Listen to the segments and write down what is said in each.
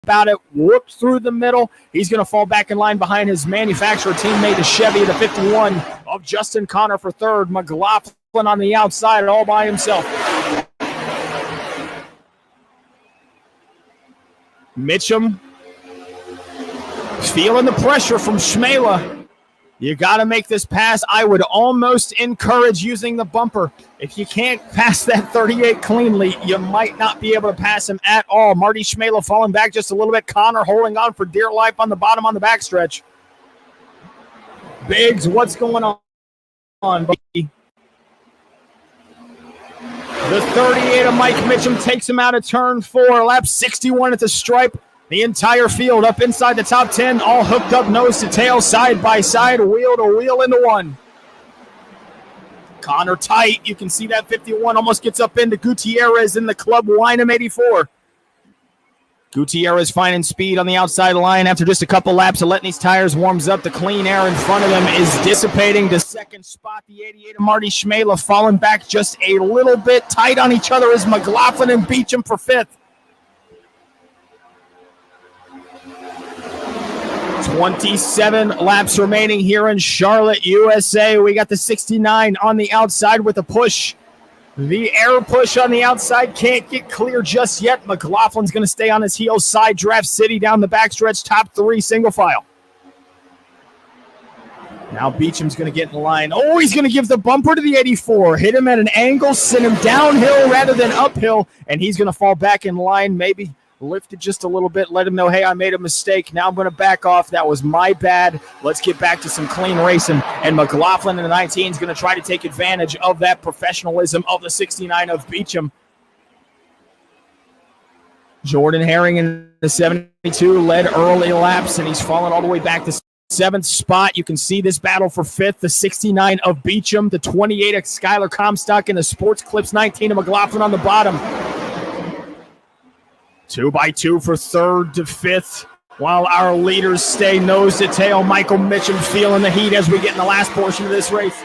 about it, whoops through the middle. He's going to fall back in line behind his manufacturer teammate, the Chevy, the 51 of Justin Connor for third. McLaughlin on the outside all by himself. Mitchum feeling the pressure from Schmela. You got to make this pass. I would almost encourage using the bumper. If you can't pass that 38 cleanly, you might not be able to pass him at all. Marty Schmela falling back just a little bit. Connor holding on for dear life on the bottom on the backstretch. Biggs, what's going on, buddy? The 38 of Mike Mitchum takes him out of turn 4. Lap 61 at the stripe. The entire field up inside the top 10, all hooked up nose to tail, side by side, wheel to wheel into one. Connor tight. You can see that 51 almost gets up into Gutierrez in the Club Wynham 84. Gutierrez finding speed on the outside line after just a couple laps of letting these tires warms up. The clean air in front of them is dissipating to second spot. The 88 of Marty Schmela falling back just a little bit tight on each other as McLaughlin and Beecham for fifth. 27 laps remaining here in Charlotte, USA. We got the 69 on the outside with a push. The air push on the outside can't get clear just yet. McLaughlin's going to stay on his heels. Side draft City down the backstretch. Top 3 single file. Now Beecham's going to get in line. Oh, he's going to give the bumper to the 84. Hit him at an angle, send him downhill rather than uphill, and he's going to fall back in line, maybe lift it just a little bit, let him know, hey, I made a mistake. Now I'm going to back off. That was my bad. Let's get back to some clean racing. And McLaughlin in the 19 is going to try to take advantage of that professionalism of the 69 of Beecham. Jordan Herring in the 72 led early laps, and he's fallen all the way back to 7th spot. You can see this battle for 5th. The 69 of Beecham, the 28 of Skylar Comstock, and the Sports Clips 19 of McLaughlin on the bottom. 2x2 for 3rd to 5th, while our leaders stay nose to tail. Michael Mitchum feeling the heat as we get in the last portion of this race.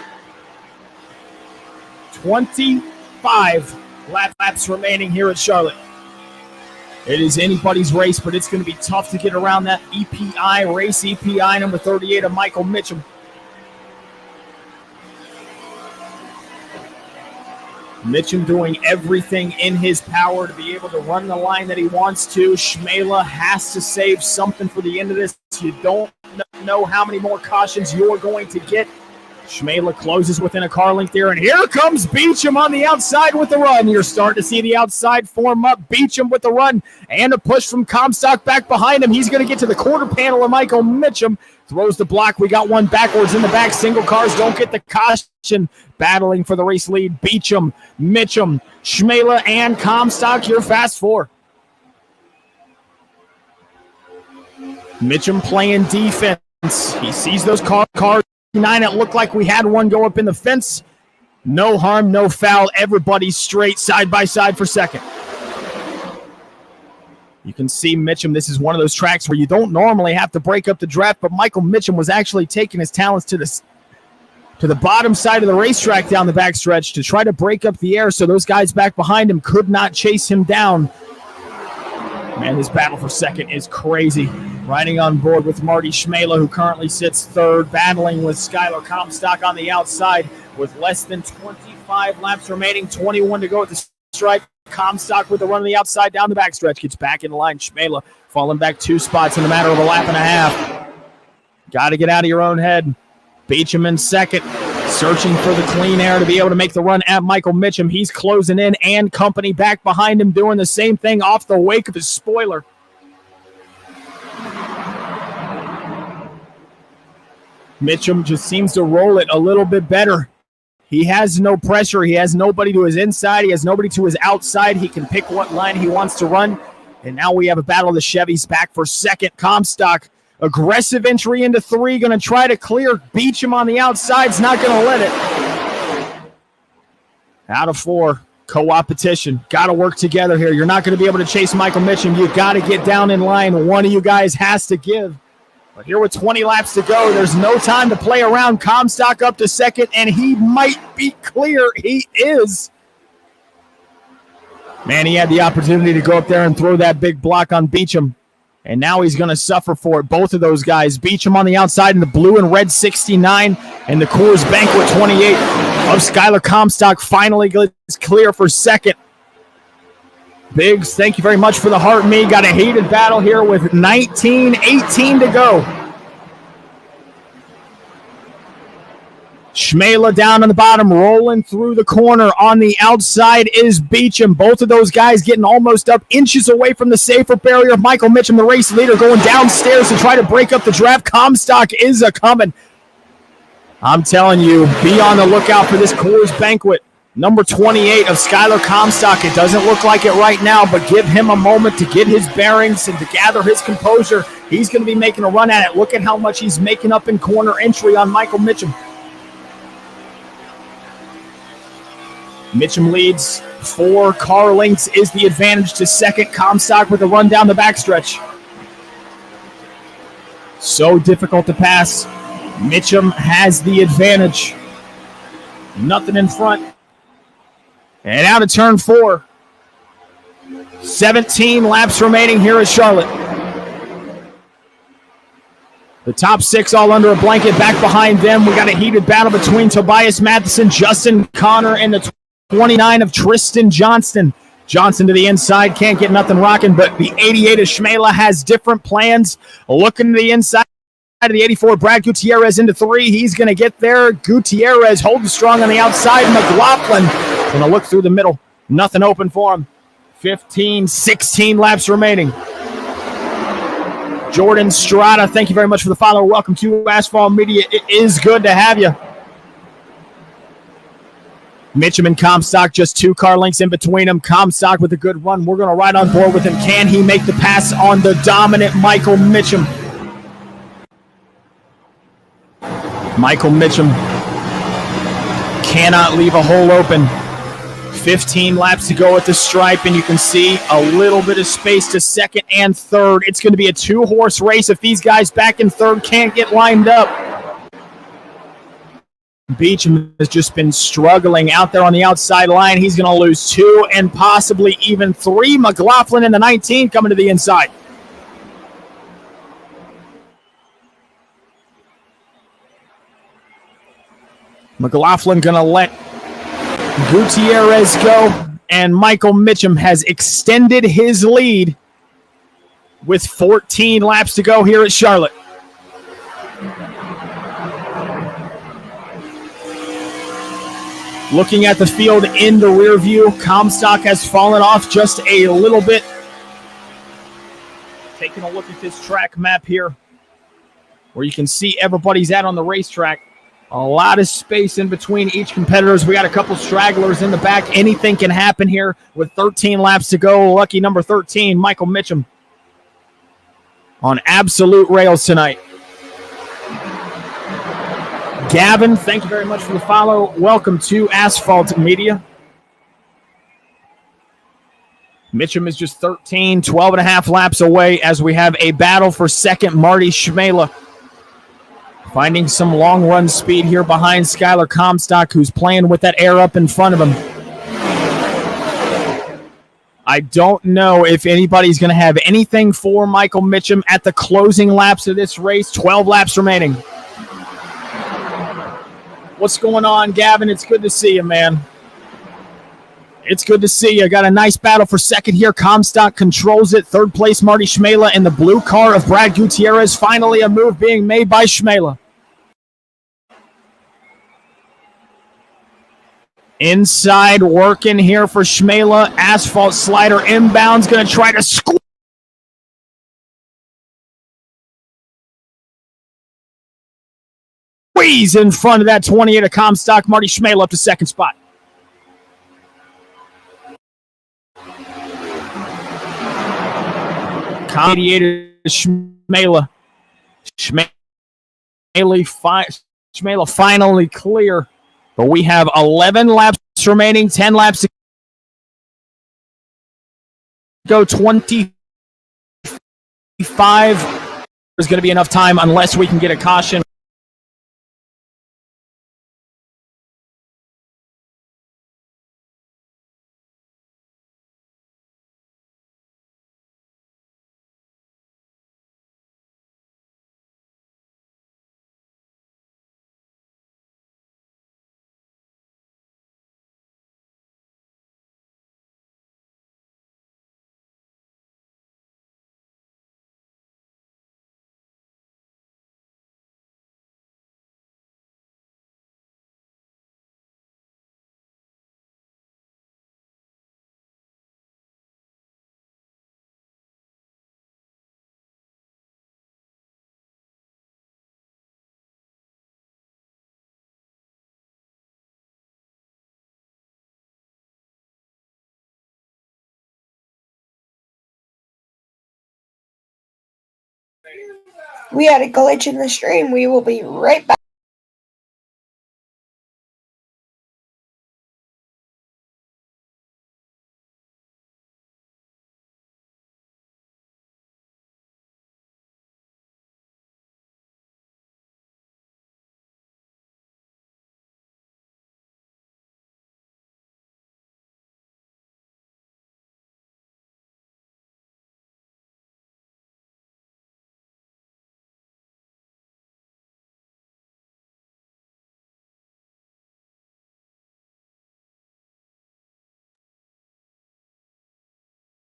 25 laps remaining here at Charlotte. It is anybody's race, but it's going to be tough to get around that EPI, race EPI number 38 of Michael Mitchum. Mitchum doing everything in his power to be able to run the line that he wants to. Schmela has to save something for the end of this. You don't know how many more cautions you're going to get. Schmela closes within a car length there, and here comes Beecham on the outside with the run. You're starting to see the outside form up. Beecham with the run and a push from Comstock back behind him. He's going to get to the quarter panel of Michael Mitchum. Throws the block. We got one backwards in the back. Single cars don't get the caution. Battling for the race lead. Beecham, Mitchum, Schmela, and Comstock. Your fast 4. Mitchum playing defense. He sees those cars. 9. It looked like we had one go up in the fence. No harm, no foul. Everybody's straight side by side for second. You can see Mitchum. This is one of those tracks where you don't normally have to break up the draft, but Michael Mitchum was actually taking his talents to the bottom side of the racetrack down the backstretch to try to break up the air so those guys back behind him could not chase him down. Man, this battle for second is crazy. Riding on board with Marty Schmela, who currently sits 3rd, battling with Skylar Comstock on the outside with less than 25 laps remaining, 21 to go at the stripe. Comstock with the run on the outside down the backstretch. Gets back in line. Schmela falling back 2 spots in a matter of a lap and a half. Got to get out of your own head. Beecham in 2nd, searching for the clean air to be able to make the run at Michael Mitchum. He's closing in, and company back behind him doing the same thing off the wake of his spoiler. Mitchum just seems to roll it a little bit better. He has no pressure. He has nobody to his inside. He has nobody to his outside. He can pick what line he wants to run. And now we have a battle of the Chevys back for 2nd. Comstock, aggressive entry into 3, going to try to clear Beecham on the outside. Is not going to let it. Out of 4, co-opetition. Got to work together here. You're not going to be able to chase Michael Mitchum. You've got to get down in line. One of you guys has to give. But here with 20 laps to go, there's no time to play around. Comstock up to 2nd, and he might be clear. He is. Man, he had the opportunity to go up there and throw that big block on Beecham. And now he's going to suffer for it. Both of those guys. Beecham on the outside in the blue and red 69 and the Coors Banquet 28 of Skylar Comstock finally gets clear for second. Biggs, thank you very much for the heart me. Got a heated battle here with 19:18 to go. Schmela down on the bottom, rolling through the corner. On the outside is Beecham. Both of those guys getting almost up inches away from the safer barrier. Michael Mitchum, the race leader, going downstairs to try to break up the draft. Comstock is a-coming. I'm telling you, be on the lookout for this Coors Banquet. Number 28 of Skylar Comstock. It doesn't look like it right now, but give him a moment to get his bearings and to gather his composure. He's going to be making a run at it. Look at how much he's making up in corner entry on Michael Mitchum. Mitchum leads 4 car lengths, is the advantage to second. Comstock with a run down the backstretch. So difficult to pass. Mitchum has the advantage. Nothing in front. And out of turn 4. 17 laps remaining here at Charlotte. The top 6 all under a blanket. Back behind them, we got a heated battle between Tobias Matheson, Justin Connor, and the 29 of Tristan Johnston. Johnson to the inside, can't get nothing rocking, but the 88 of Schmela has different plans. Looking to the inside of the 84, Brad Gutierrez into 3. He's going to get there. Gutierrez holding strong on the outside. McLaughlin going to look through the middle. Nothing open for him. 16 laps remaining. Jordan Strata, thank you very much for the follow. Welcome to Asphalt Media. It is good to have you. Mitchum and Comstock, just 2 car lengths in between them. Comstock with a good run. We're going to ride on board with him. Can he make the pass on the dominant Michael Mitchum? Michael Mitchum cannot leave a hole open. 15 laps to go at the stripe, and you can see a little bit of space to second and third. It's going to be a 2-horse race if these guys back in third can't get lined up. Beecham has just been struggling out there on the outside line. He's going to lose 2 and possibly even 3. McLaughlin in the 19 coming to the inside. McLaughlin going to let Gutierrez go, and Michael Mitchum has extended his lead with 14 laps to go here at Charlotte. Looking at the field in the rear view, Comstock has fallen off just a little bit. Taking a look at this track map here, where you can see everybody's at on the racetrack. A lot of space in between each competitors. We got a couple stragglers in the back. Anything can happen here with 13 laps to go. Lucky number 13, Michael Mitchum, on absolute rails tonight. Gavin, thank you very much for the follow. Welcome to Asphalt Media. Mitchum is just 12 and a half laps away as we have a battle for second. Marty Schmela finding some long run speed here behind Skylar Comstock, who's playing with that air up in front of him. I don't know if anybody's going to have anything for Michael Mitchum at the closing laps of this race. 12 laps remaining. What's going on, Gavin? It's good to see you, man. It's good to see you. Got a nice battle for second here. Comstock controls it. Third place, Marty Schmela in the blue car of Brad Gutierrez. Finally, a move being made by Schmela. Inside working here for Schmela. Asphalt slider inbounds. Going to try to squeeze in front of that 28 of Comstock. Marty Schmela up to second spot. Schmela. Schmela finally clear. But we have 11 laps remaining, 10 laps to go, 25. There's going to be enough time unless we can get a caution. We had a glitch in the stream. We will be right back.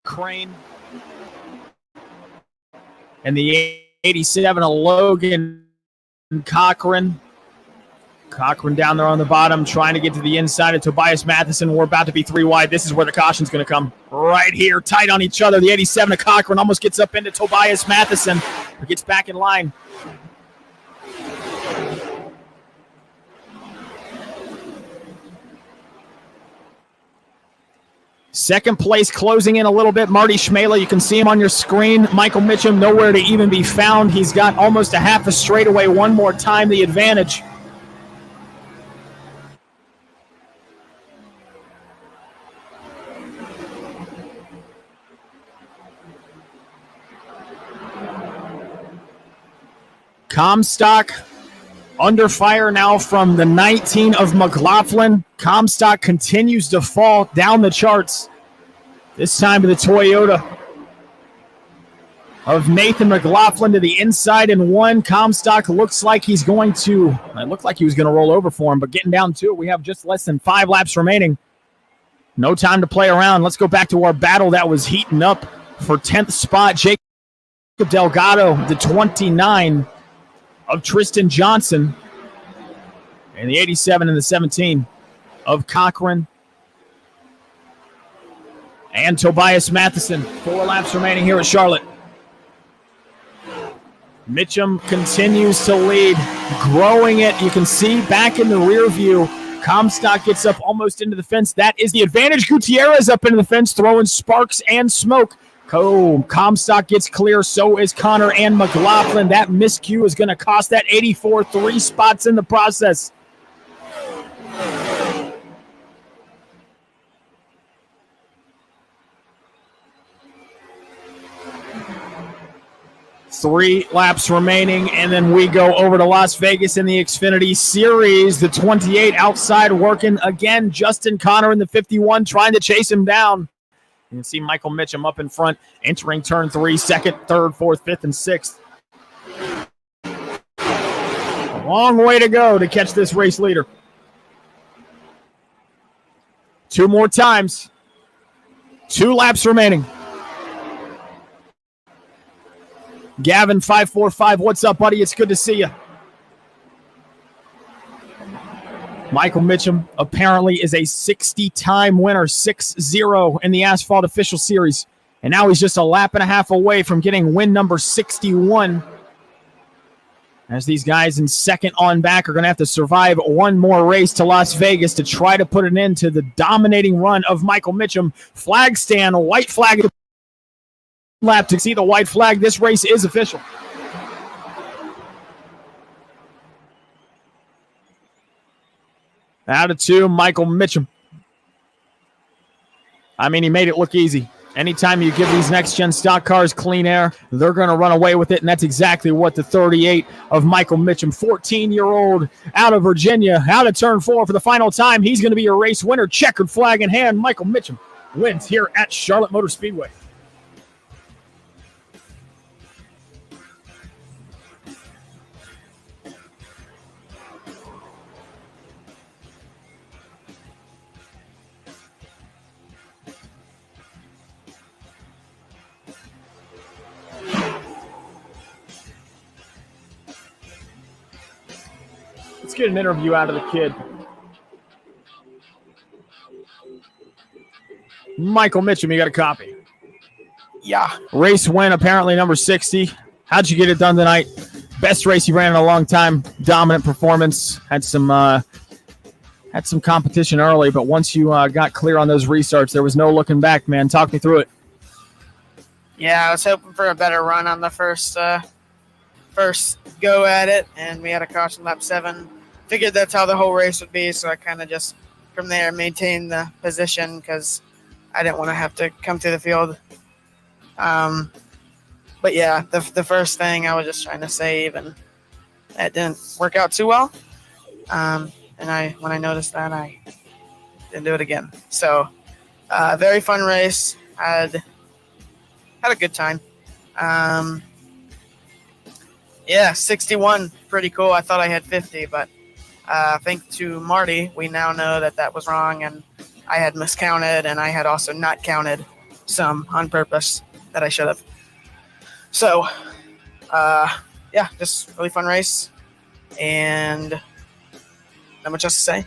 Crane. And the 87 of Logan Cochran. Cochran down there on the bottom, trying to get to the inside of Tobias Matheson. We're about to be 3 wide. This is where the caution's going to come. Right here, tight on each other. The 87 of Cochran almost gets up into Tobias Matheson, but gets back in line. Second place closing in a little bit. Marty Schmela, you can see him on your screen. Michael Mitchum nowhere to even be found. He's got almost a half a straightaway one more time, the advantage. Comstock under fire now from the 19 of McLaughlin. Comstock continues to fall down the charts. This time to the Toyota of Nathan McLaughlin to the inside and one. Comstock looks like he's going to, it looked like he was going to roll over for him, but getting down to it, we have just less than 5 laps remaining. No time to play around. Let's go back to our battle that was heating up for 10th spot. Jacob Delgado, the 29 of Tristan Johnson, and the 87 and the 17 of Cochran and Tobias Matheson. 4 laps remaining here at Charlotte. Mitchum continues to lead, growing it. You can see back in the rear view, Comstock gets up almost into the fence. That is the advantage. Gutierrez up into the fence, throwing sparks and smoke. Comstock gets clear, so is Connor and McLaughlin. That miscue is going to cost that 84 3 spots in the process. Three laps remaining, and then we go over to Las Vegas in the Xfinity Series. The 28 outside working again. Justin Connor in the 51 trying to chase him down. You can see Michael Mitchum up in front, entering turn 3, second, third, fourth, fifth, and sixth. A long way to go to catch this race leader. 2 more times. 2 laps remaining. Gavin 545, what's up, buddy? It's good to see you. Michael Mitchum apparently is a 60-time winner, 6-0 in the Asphalt Official Series. And now he's just a lap and a half away from getting win number 61. As these guys in second on back are going to have to survive one more race to Las Vegas to try to put an end to the dominating run of Michael Mitchum. Flag stand, white flag lap to see the white flag. This race is official. Out of 2, Michael Mitchum. I mean, he made it look easy. Anytime you give these next-gen stock cars clean air, they're going to run away with it, and that's exactly what the 38 of Michael Mitchum, 14-year-old out of Virginia, out of turn 4 for the final time. He's going to be your race winner. Checkered flag in hand. Michael Mitchum wins here at Charlotte Motor Speedway. Let's get an interview out of the kid. Michael Mitchum, you got a copy? Yeah. Race win, apparently number 60. How'd you get it done tonight? Best race you ran in a long time. Dominant performance. Had some competition early, but once you got clear on those restarts, there was no looking back, man. Talk me through it. Yeah, I was hoping for a better run on the first first go at it, and we had a caution lap 7. Figured that's how the whole race would be, so I kind of just from there maintained the position because I didn't want to have to come through the field. But yeah, the first thing I was just trying to save, and that didn't work out too well. And when I noticed that, I didn't do it again. So very fun race. Had a good time. 61, pretty cool. I thought I had 50, but thanks to Marty, we now know that was wrong, and I had miscounted, and I had also not counted some on purpose that I should have. So, just really fun race, and not much else to say.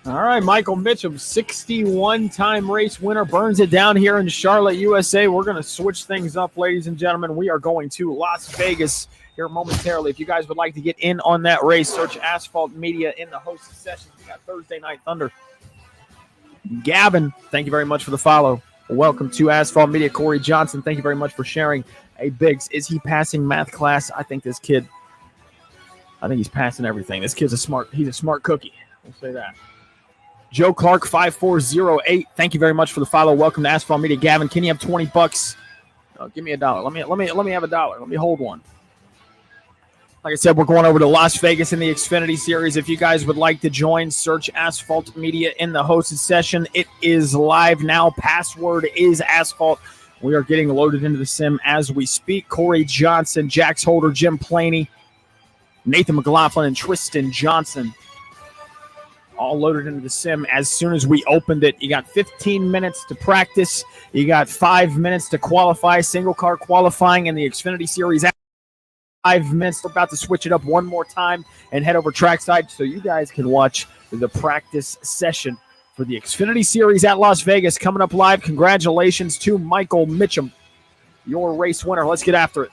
All right, Michael Mitchum, 61-time race winner, burns it down here in Charlotte, USA. We're going to switch things up, ladies and gentlemen. We are going to Las Vegas here momentarily. If you guys would like to get in on that race, search Asphalt Media in the hosted sessions. We got Thursday Night Thunder. Gavin, thank you very much for the follow. Welcome to Asphalt Media. Corey Johnson, thank you very much for sharing. Hey, Biggs, is he passing math class? I think he's passing everything. This kid's he's a smart cookie. We'll say that. Joe Clark, 5408. Thank you very much for the follow. Welcome to Asphalt Media. Gavin, can you have $20? Give me $1. Let me have $1. Let me hold one. Like I said, we're going over to Las Vegas in the Xfinity Series. If you guys would like to join, search Asphalt Media in the hosted session. It is live now. Password is Asphalt. We are getting loaded into the sim as we speak. Corey Johnson, Jax Holder, Jim Planey, Nathan McLaughlin, and Tristan Johnson all loaded into the sim as soon as we opened it. You got 15 minutes to practice. You got 5 minutes to qualify, single car qualifying in the Xfinity Series. 5 minutes. We're about to switch it up one more time and head over trackside so you guys can watch the practice session for the Xfinity Series at Las Vegas coming up live. Congratulations to Michael Mitchum, your race winner. Let's get after it.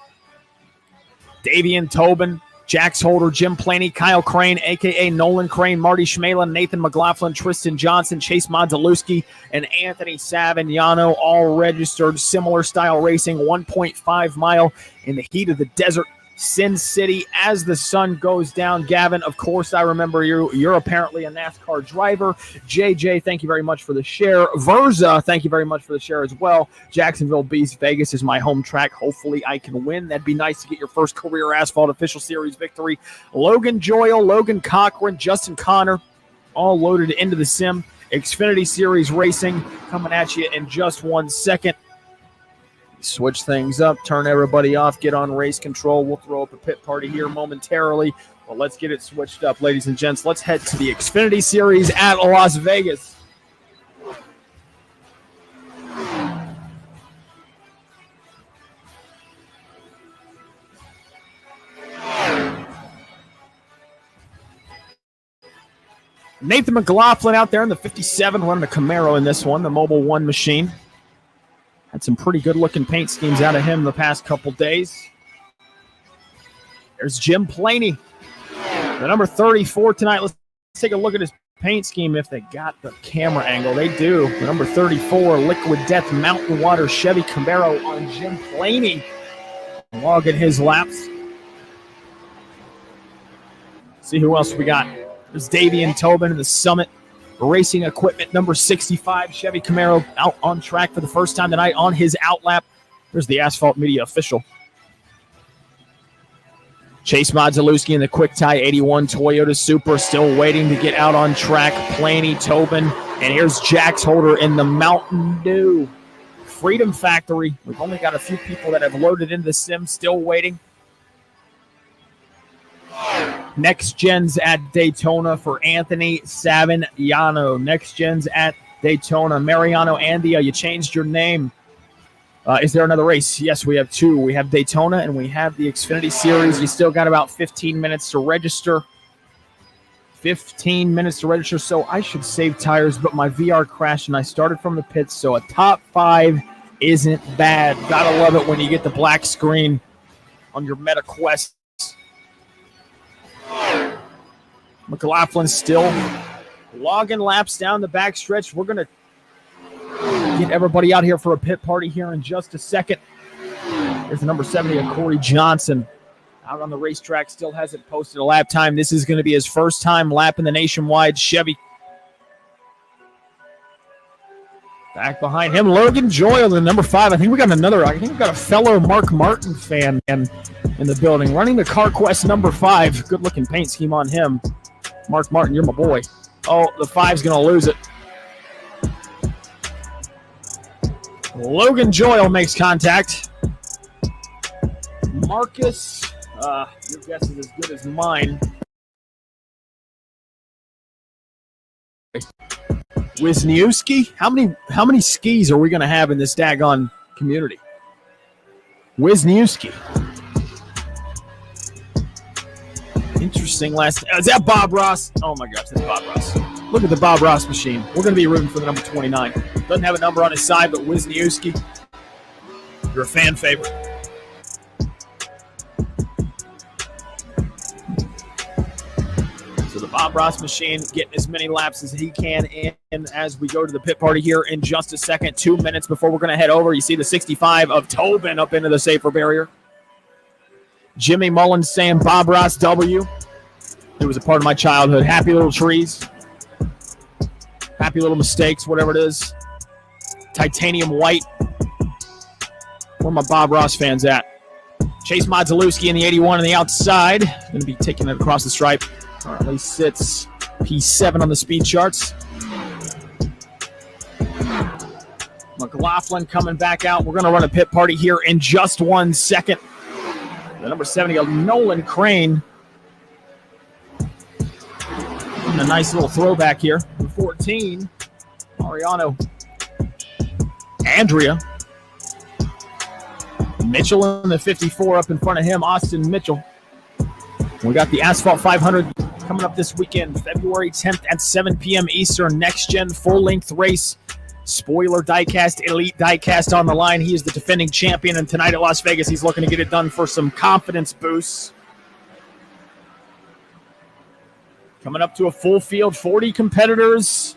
Davian Tobin, Jax Holder, Jim Planey, Kyle Crane, a.k.a. Nolan Crane, Marty Schmalen, Nathan McLaughlin, Tristan Johnson, Chase Mondelewski, and Anthony Savignano, all registered. Similar style racing, 1.5 mile in the heat of the desert, Sin City, as the sun goes down. Gavin, of course, I remember you. You're apparently a NASCAR driver. JJ, thank you very much for the share. Verza, thank you very much for the share as well. Jacksonville Beast, Vegas is my home track. Hopefully I can win. That'd be nice to get your first career Asphalt Official Series victory. Logan Joyle, Logan Cochran, Justin Connor, all loaded into the sim. Xfinity Series racing coming at you in just 1 second. Switch things up, turn everybody off, get on race control. We'll throw up a pit party here momentarily, but let's get it switched up, ladies and gents. Let's head to the Xfinity Series at Las Vegas. Nathan McLaughlin out there in the 57, running a Camaro in this one, the Mobile One machine. Had some pretty good-looking paint schemes out of him the past couple days. There's Jim Planey, the number 34 tonight. Let's take a look at his paint scheme if they got the camera angle. They do. The number 34, Liquid Death Mountain Water Chevy Camaro on Jim Planey. Logging his laps. See who else we got. There's Davian Tobin in the Summit Racing Equipment, number 65, Chevy Camaro, out on track for the first time tonight on his outlap. There's the Asphalt Media official. Chase Mondelewski in the Quick Tie 81 Toyota Supra, still waiting to get out on track. Planey, Tobin, and here's Jax Holder in the Mountain Dew Freedom Factory. We've only got a few people that have loaded into the sim, still waiting. Next Gens at Daytona for Anthony Savignano. Next Gens at Daytona. Mariano Andia, you changed your name. Is there another race? Yes, we have two. We have Daytona and we have the Xfinity Series. You still got about 15 minutes to register. 15 minutes to register, so I should save tires, but my VR crashed and I started from the pits, so a top 5 isn't bad. Gotta love it when you get the black screen on your Meta Quest. McLaughlin still logging laps down the backstretch. We're going to get everybody out here for a pit party here in just a second. There's the number 70 of Corey Johnson out on the racetrack, still hasn't posted a lap time. This is going to be his first time lapping the Nationwide Chevy. Back behind him, Logan Joyle, the number 5. I think we got a fellow Mark Martin fan in the building, running the CarQuest number 5. Good-looking paint scheme on him. Mark Martin, you're my boy. Oh, the 5's going to lose it. Logan Joyle makes contact. Marcus, your guess is as good as mine. Wisniewski? How many skis are we going to have in this daggone community? Wisniewski. Interesting last. Is that Bob Ross? Oh my gosh, that's Bob Ross. Look at the Bob Ross machine. We're going to be rooting for the number 29. Doesn't have a number on his side, but Wisniewski, you're a fan favorite. So the Bob Ross machine getting as many laps as he can in as we go to the pit party here in just a second. 2 minutes before we're going to head over. You see the 65 of Tobin up into the safer barrier. Jimmy Mullins saying Bob Ross W. It was a part of my childhood. Happy little trees. Happy little mistakes, whatever it is. Titanium white. Where my Bob Ross fans at? Chase Modzalewski in the 81 on the outside. Going to be taking it across the stripe. Currently sits P7 on the speed charts. McLaughlin coming back out. We're going to run a pit party here in just 1 second. The number 70, Nolan Crane. And a nice little throwback here. 14, Mariano Andrea. Mitchell in the 54 up in front of him, Austin Mitchell. We got the Asphalt 500 coming up this weekend, February 10th at 7 p.m. Eastern. Next-gen full-length race. Spoiler diecast, elite diecast on the line. He is the defending champion, and tonight at Las Vegas, he's looking to get it done for some confidence boosts. Coming up to a full field, 40 competitors.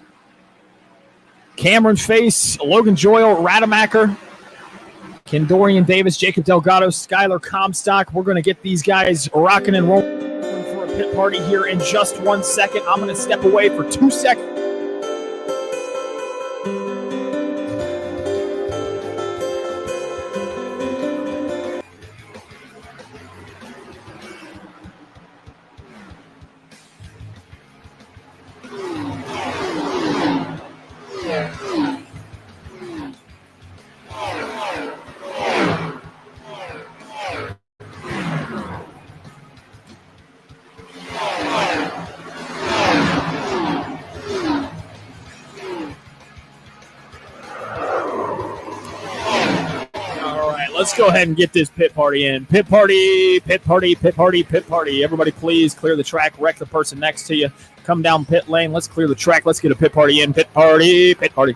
Cameron Face, Logan Joyle, Rademacher, Kendorian Davis, Jacob Delgado, Skylar Comstock. We're going to get these guys rocking and rolling for a pit party here in just 1 second. I'm going to step away for 2 seconds. Let's go ahead and get this pit party in. Pit party, pit party, pit party, pit party. Everybody please clear the track, wreck the person next to you. Come down pit lane. Let's clear the track. Let's get a pit party in. Pit party, pit party.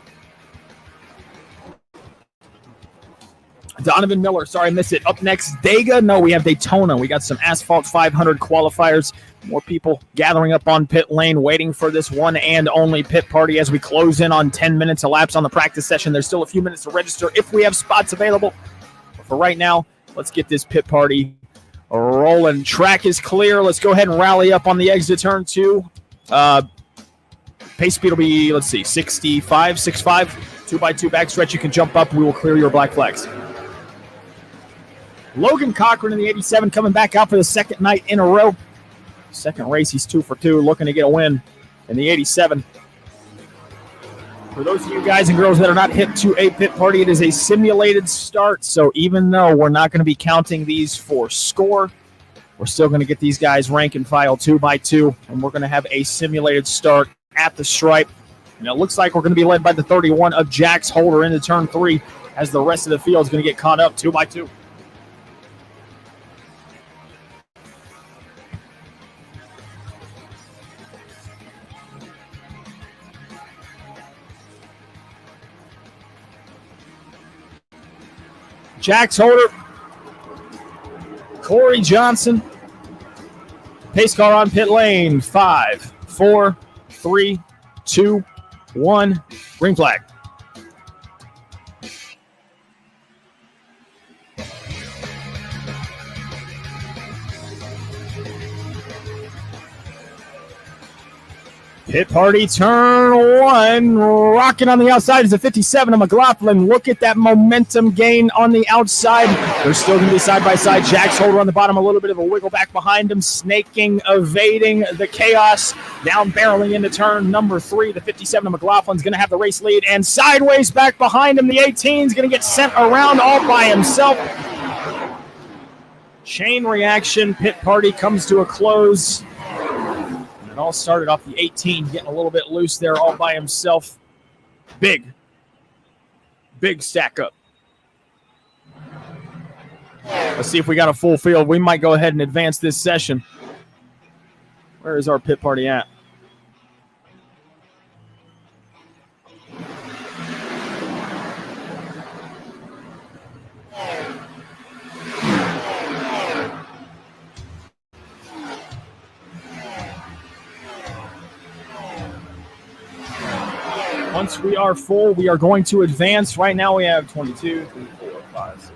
Donovan Miller, sorry I missed it. Up next, Dega. No, we have Daytona. We got some Asphalt 500 qualifiers. More people gathering up on pit lane, waiting for this one and only pit party as we close in on 10 minutes elapsed on the practice session. There's still a few minutes to register if we have spots available. For right now, let's get this pit party rolling. Track is clear. Let's go ahead and rally up on the exit turn 2. Pace speed will be, let's see, 65, 6.5, 2x2 backstretch. You can jump up. We will clear your black flags. Logan Cochran in the 87 coming back out for the second night in a row. Second race, he's 2 for 2, looking to get a win in the 87. For those of you guys and girls that are not hip to a pit party, it is a simulated start. So even though we're not going to be counting these for score, we're still going to get these guys rank and file 2x2, and we're going to have a simulated start at the stripe. And it looks like we're going to be led by the 31 of Jax Holder into turn 3 as the rest of the field is going to get caught up 2x2. Jax Holder, Corey Johnson, pace car on pit lane, 5, 4, 3, 2, 1, green flag. Pit party turn one, rocking on the outside is a 57 of McLaughlin. Look at that momentum gain on the outside. They're still going to be side by side. Jack's Holder on the bottom, a little bit of a wiggle back behind him, snaking, evading the chaos. Down barreling into turn number 3. The 57 of McLaughlin's going to have the race lead, and sideways back behind him, the 18 is going to get sent around all by himself. Chain reaction. Pit party comes to a close. It all started off the 18 getting a little bit loose there all by himself. Big stack up. Let's see if we got a full field. We might go ahead and advance this session. Where is our pit party at? Once we are full, we are going to advance. Right now we have 22, 3, 4, 5, 6.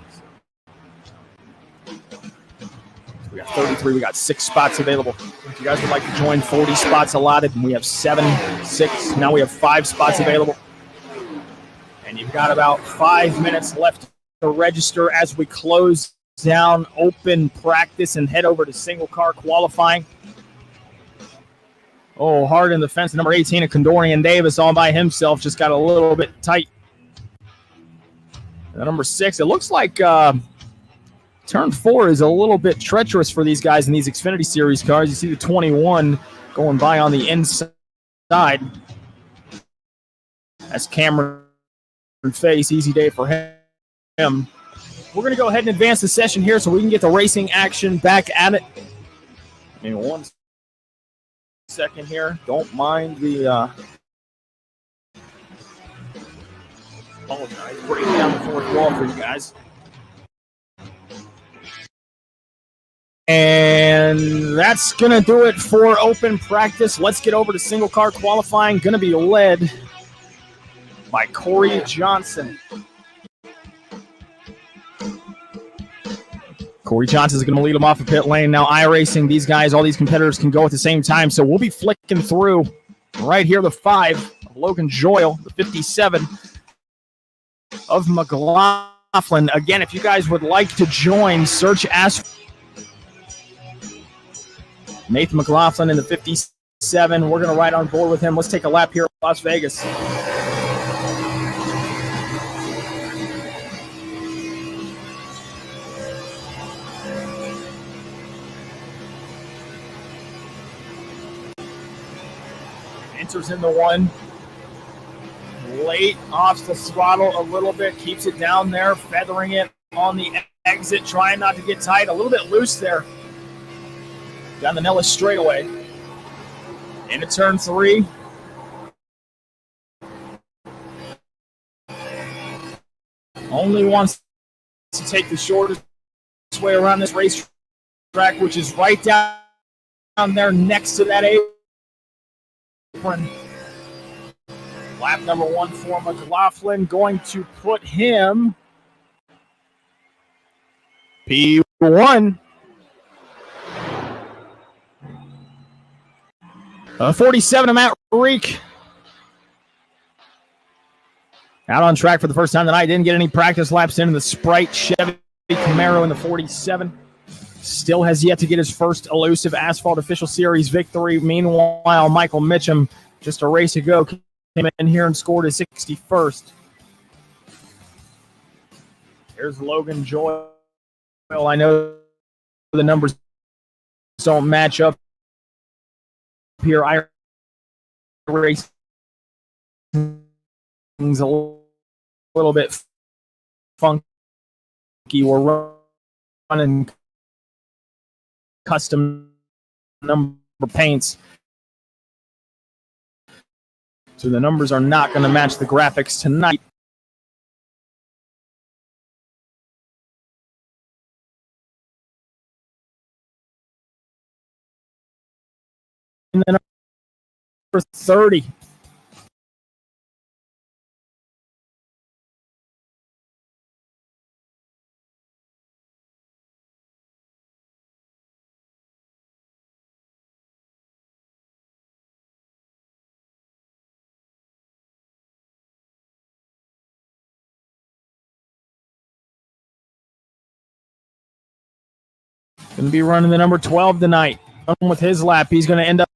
We got 33. We got 6 spots available. If you guys would like to join, 40 spots allotted. And we have 7, 6. Now we have 5 spots available. And you've got about 5 minutes left to register as we close down open practice and head over to single car qualifying. Oh, hard in the fence. Number 18 of Condorian Davis all by himself. Just got a little bit tight. And number 6, it looks like turn 4 is a little bit treacherous for these guys in these Xfinity Series cars. You see the 21 going by on the inside. That's Cameron Face. Easy day for him. We're going to go ahead and advance the session here so we can get the racing action back at it. In 1 second here. Don't mind the apologize. Breaking down the 4th wall for you guys. And that's going to do it for open practice. Let's get over to single car qualifying. Going to be led by Corey Johnson. Corey Johnson is going to lead them off the pit lane. Now, iRacing, these guys, all these competitors can go at the same time. So we'll be flicking through right here the 5 of Logan Joyle, the 57 of McLaughlin. Again, if you guys would like to join, search Ask Nathan McLaughlin in the 57. We're going to ride on board with him. Let's take a lap here at Las Vegas. Enters in the 1. Late off the throttle a little bit. Keeps it down there. Feathering it on the exit. Trying not to get tight. A little bit loose there. Down the Nellis straightaway. Into turn 3. Only wants to take the shortest way around this racetrack, which is right down there next to that apron. Lap number 1 for McLaughlin, going to put him P1. 47 of Matt Reek. Out on track for the first time tonight. Didn't get any practice laps in the Sprite Chevy Camaro in the 47. Still has yet to get his first elusive Asphalt Official Series victory. Meanwhile, Michael Mitchum, just a race ago, came in here and scored his 61st. Here's Logan Joyle. I know the numbers don't match up here. I race things a little bit funky. We're running custom number paints, so the numbers are not going to match the graphics tonight. And then for 30. Going to be running the number 12 tonight. With his lap, he's going to end up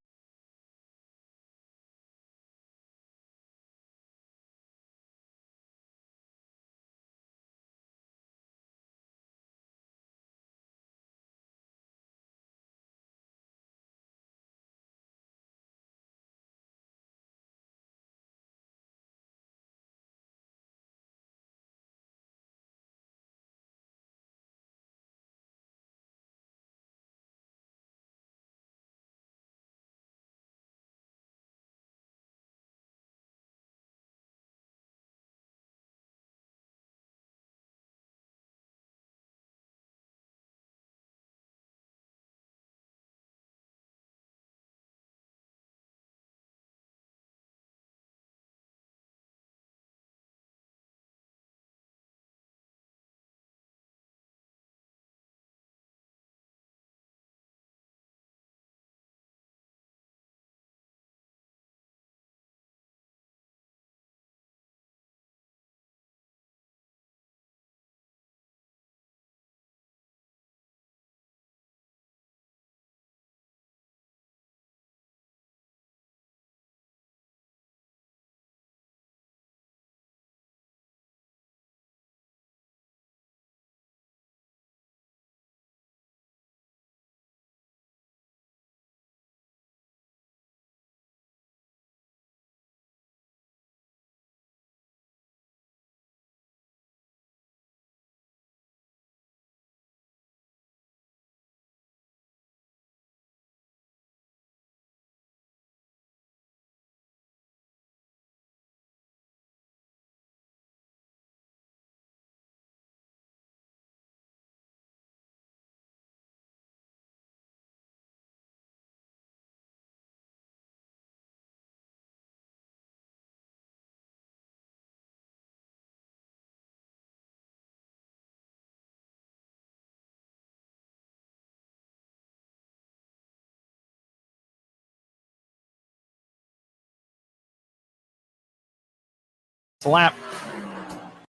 lap.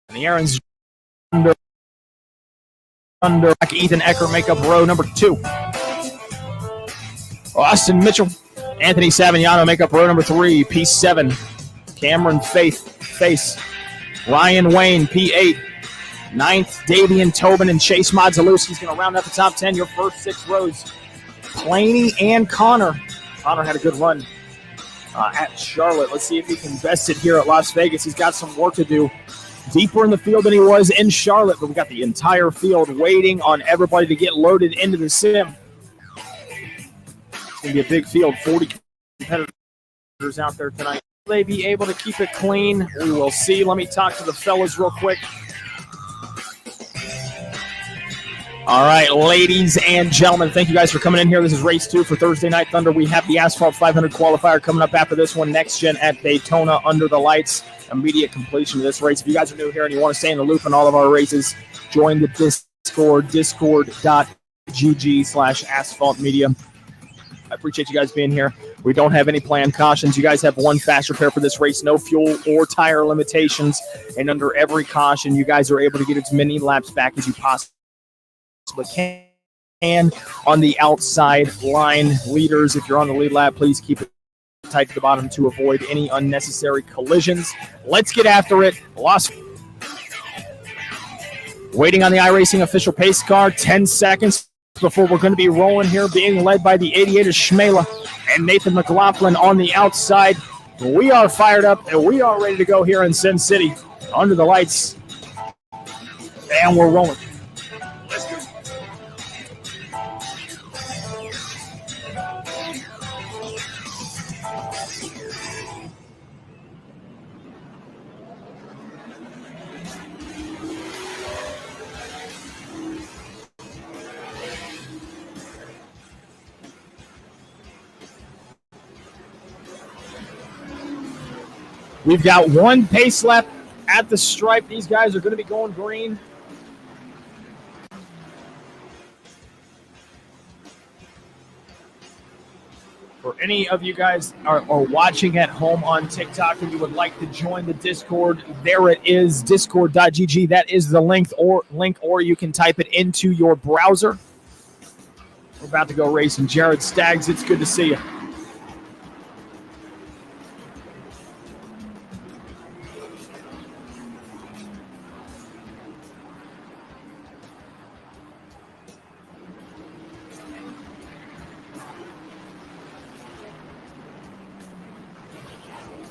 And the Aaron's under Ethan Ecker make up row number 2. Austin Mitchell, Anthony Savignano make up row number 3. P7. Cameron Face. Ryan Wayne, P8. 9th, Davian Tobin and Chase Modzalewski's going to round out the top 10. Your first 6 rows. Planey and Connor. Connor had a good run at Charlotte. Let's see if he can best it here at Las Vegas. He's got some work to do. Deeper in the field than he was in Charlotte, but we got the entire field waiting on everybody to get loaded into the sim. It's going to be a big field, 40 competitors out there tonight. Will they be able to keep it clean? We will see. Let me talk to the fellas real quick. All right, ladies and gentlemen, thank you guys for coming in here. This is race 2 for Thursday Night Thunder. We have the Asphalt 500 qualifier coming up after this one, Next Gen at Daytona under the lights. Immediate completion of this race. If you guys are new here and you want to stay in the loop on all of our races, join the Discord, discord.gg/asphalt media. I appreciate you guys being here. We don't have any planned cautions. You guys have one fast repair for this race, no fuel or tire limitations. And under every caution, you guys are able to get as many laps back as you possibly can. On the outside line, leaders, if you're on the lead lap, please keep it tight to the bottom to avoid any unnecessary collisions. Let's get after it. Waiting on the iRacing official pace car, 10 seconds before we're going to be rolling here, being led by the 88 of Schmela and Nathan McLaughlin on the outside. We are fired up and we are ready to go here in Sin City under the lights. And we're rolling. Let's go. We've got one pace lap at the stripe. These guys are going to be going green. For any of you guys are watching at home on TikTok and you would like to join the Discord, there it is, discord.gg. That is the link, or you can type it into your browser. We're about to go racing. Jared Staggs, it's good to see you.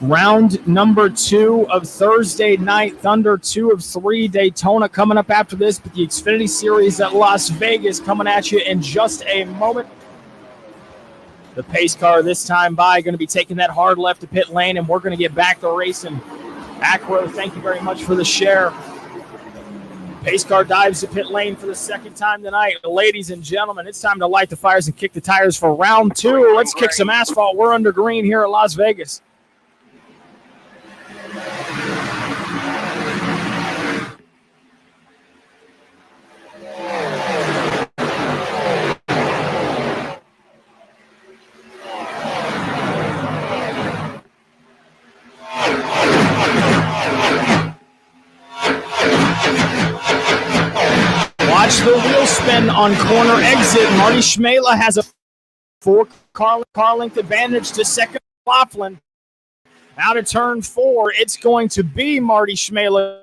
Round number 2 of Thursday Night Thunder, 2 of 3 Daytona coming up after this, but the Xfinity Series at Las Vegas coming at you in just a moment. The pace car this time by going to be taking that hard left to pit lane, and we're going to get back to racing. Acro, thank you very much for the share. Pace car dives to pit lane for the second time tonight. Ladies and gentlemen, it's time to light the fires and kick the tires for round 2. Let's kick some asphalt. We're under green here at Las Vegas. Watch the wheel spin on corner exit. Marty Schmela has a 4-car length advantage to second Laughlin. Out of turn 4, it's going to be Marty Schmela.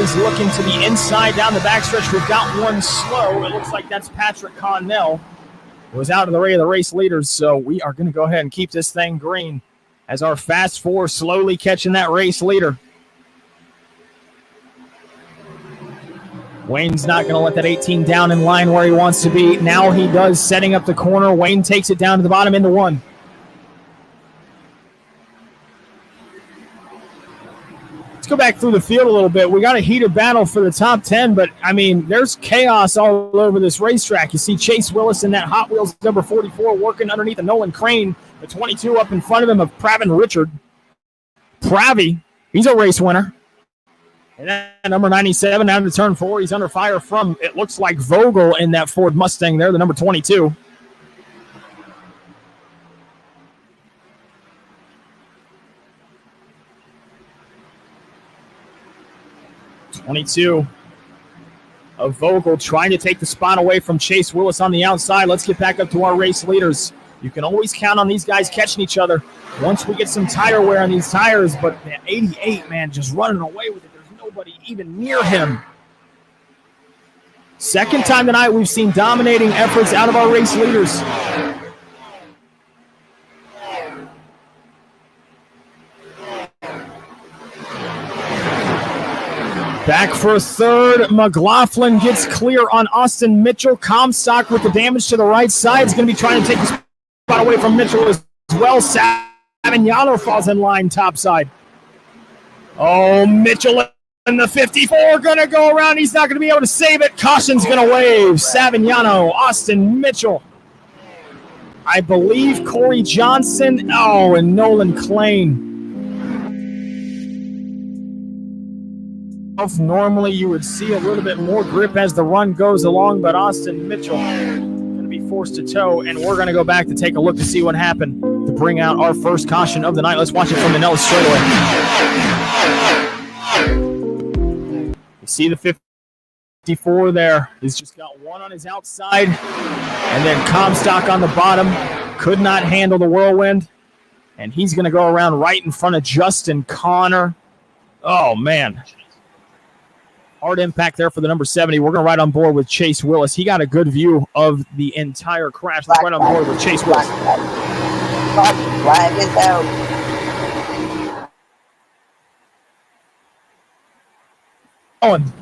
always looking to the inside down the backstretch. We've got one slow. It looks like that's Patrick Connell, who was out of the way of the race leaders. So we are going to go ahead and keep this thing green as our fast four slowly catching that race leader. Wayne's not going to let that 18 down in line where he wants to be. Now he does, setting up the corner. Wayne takes it down to the bottom into one. Let's go back through the field a little bit. We got a heated battle for the top 10, but, I mean, there's chaos all over this racetrack. You see Chase Willis in that Hot Wheels number 44 working underneath the Nolan Crane, the 22 up in front of him of Pravin Richard. Pravi, he's a race winner. And then number 97 down to turn 4. He's under fire from, it looks like, Vogel in that Ford Mustang there, the number 22. Of Vogel trying to take the spot away from Chase Willis on the outside. Let's get back up to our race leaders. You can always count on these guys catching each other once we get some tire wear on these tires, but that 88, man, just running away with it. There's nobody even near him. Second time tonight we've seen dominating efforts out of our race leaders. Back for a third. McLaughlin gets clear on Austin Mitchell. Comstock with the damage to the right side is going to be trying to take the spot away from Mitchell as well. Savignano falls in line topside. Oh, Mitchell in the 54 going to go around. He's not going to be able to save it. Caution's going to wave. Savignano, Austin Mitchell. I believe Corey Johnson. Oh, and Nolan Klain. Normally you would see a little bit more grip as the run goes along, but Austin Mitchell going to be forced to tow, and we're going to go back to take a look to see what happened to bring out our first caution of the night. Let's watch it from the Nellis straightaway. You see the 54 there. He's just got one on his outside, and then Comstock on the bottom. Could not handle the whirlwind, and he's going to go around right in front of Justin Connor. Oh, man. Hard impact there for the number 70. We're going to ride on board with Chase Willis. He got a good view of the entire crash. Let's ride on board with Chase Willis. Flag is out. On.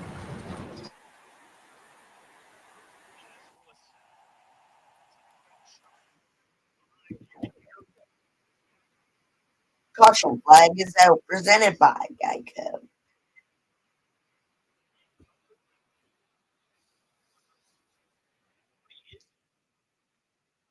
Caution flag is out. Presented by Geico.